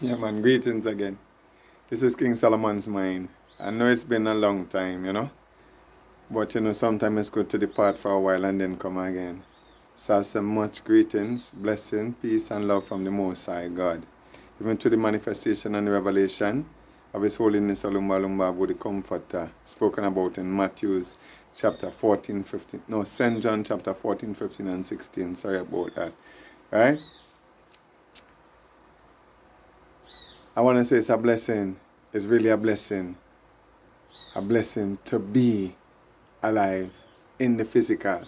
Yeah, man, greetings again. This is King Solomon's Mind. I know it's been a long time, but sometimes it's good to depart for a while and then come again. So I say much greetings, blessing, peace, and love from the Most High God. Even to the manifestation and the revelation of His Holiness Olumba Lumba, the Comforter, spoken about in Matthew's chapter 14, 15. No, St. John chapter 14, 15, and 16. Sorry about that. Right? I want to say it's a blessing. It's really a blessing. A blessing to be alive in the physical.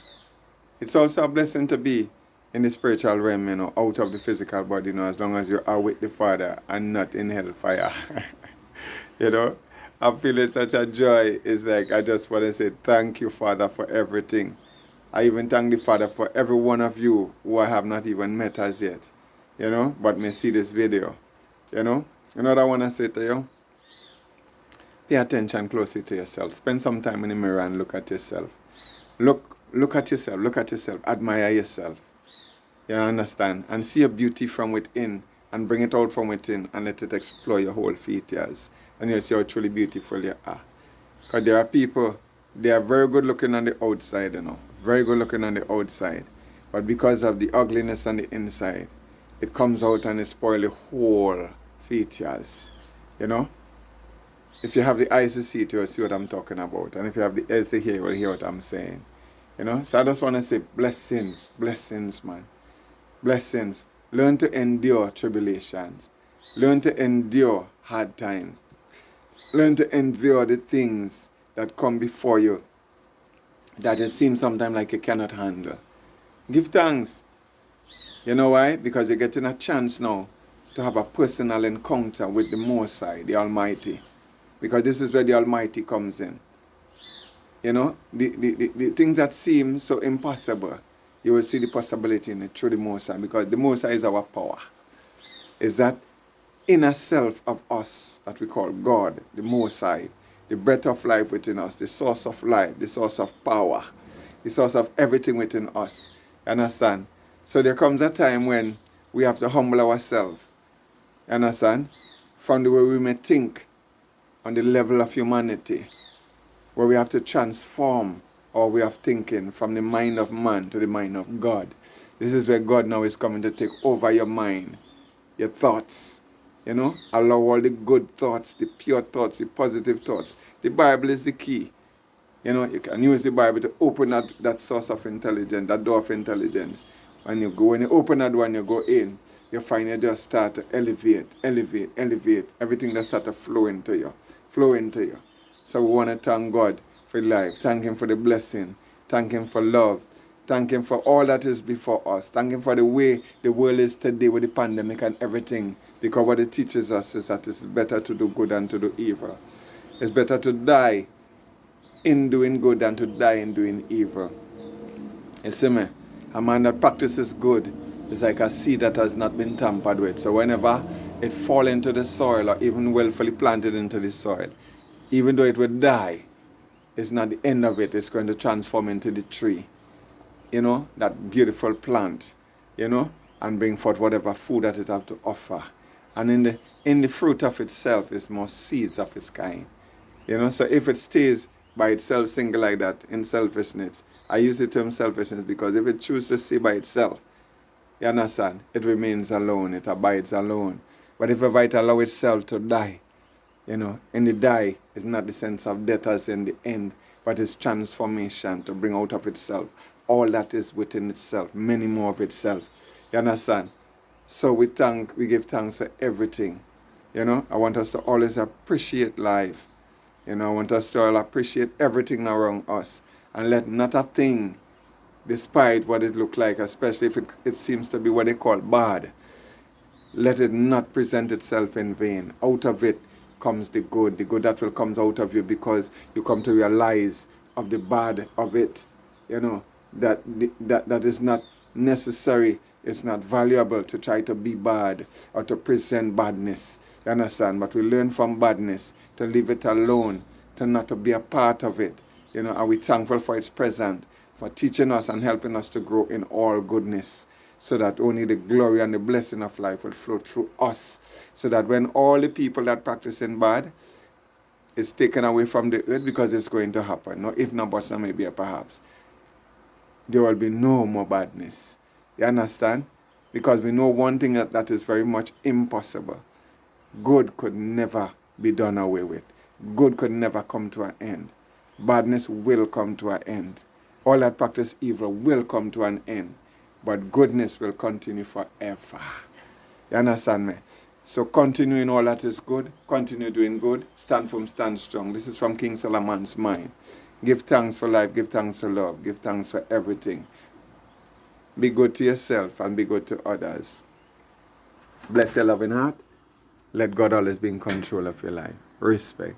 It's also a blessing to be in the spiritual realm, out of the physical body, as long as you are with the Father and not in hellfire. I feel it's such a joy. It's like I just want to say thank you, Father, for everything. I even thank the Father for every one of you who I have not even met as yet, but may see this video, You know what I want to say to you? Pay attention closely to yourself. Spend some time in the mirror and look at yourself. Look at yourself. Look at yourself. Admire yourself. You understand? And see your beauty from within and bring it out from within and let it explore your whole features. And you'll see how truly beautiful you are. Because there are people, they are very good looking on the outside, Very good looking on the outside. But because of the ugliness on the inside, it comes out and it spoils the whole features. If you have the eyes to see it, you'll see what I'm talking about. And if you have the ears to hear, you'll hear what I'm saying. So I just want to say blessings, man. Blessings. Learn to endure tribulations. Learn to endure hard times. Learn to endure the things that come before you that it seems sometimes like you cannot handle. Give thanks. You know why? Because you're getting a chance now to have a personal encounter with the Most High, the Almighty. Because this is where the Almighty comes in. The things that seem so impossible, you will see the possibility in it through the Most High. Because the Most High is our power. It's that inner self of us that we call God, the Most High. The breath of life within us, the source of life, the source of power, the source of everything within us. You understand? So there comes a time when we have to humble ourselves. You understand? From the way we may think on the level of humanity, where we have to transform our way of thinking from the mind of man to the mind of God. This is where God now is coming to take over your mind, your thoughts. Allow all the good thoughts, the pure thoughts, the positive thoughts. The Bible is the key. You can use the Bible to open that source of intelligence, that door of intelligence. When you open that door and you go in, you find you just start to elevate. Everything that starts to flow into you. So we want to thank God for life. Thank Him for the blessing. Thank Him for love. Thank Him for all that is before us. Thank Him for the way the world is today with the pandemic and everything. Because what it teaches us is that it's better to do good than to do evil. It's better to die in doing good than to die in doing evil. You see me? A man that practices good is like a seed that has not been tampered with. So whenever it falls into the soil or even willfully planted into the soil, even though it will die, it's not the end of it. It's going to transform into the tree. That beautiful plant, and bring forth whatever food that it have to offer. And in the fruit of itself is more seeds of its kind. So if it stays by itself single like that in selfishness, I use the term selfishness because if it chooses to stay by itself, you understand, it remains alone, it abides alone. But if ever it allows itself to die, in the die is not the sense of death as in the end, but it's transformation to bring out of itself all that is within itself, many more of itself. You understand? So we give thanks for everything. I want us to always appreciate life. I want us to all appreciate everything around us and let not a thing, despite what it looks like, especially if it seems to be what they call bad, let it not present itself in vain. Out of it comes the good that will come out of you because you come to realize of the bad of it, that is not necessary, it's not valuable to try to be bad or to present badness, you understand? But we learn from badness to leave it alone, to not to be a part of it, are we thankful for its presence, for teaching us and helping us to grow in all goodness. so that only the glory and the blessing of life will flow through us. So that when all the people that practicing bad is taken away from the earth, because it's going to happen, no, if not, but maybe perhaps, there will be no more badness. You understand? Because we know one thing that is very much impossible. Good could never be done away with. Good could never come to an end. Badness will come to an end. All that practice evil will come to an end. But goodness will continue forever. You understand me? So continue in all that is good. Continue doing good. Stand firm, stand strong. This is from King Solomon's mind. Give thanks for life. Give thanks for love. Give thanks for everything. Be good to yourself and be good to others. Bless your loving heart. Let God always be in control of your life. Respect.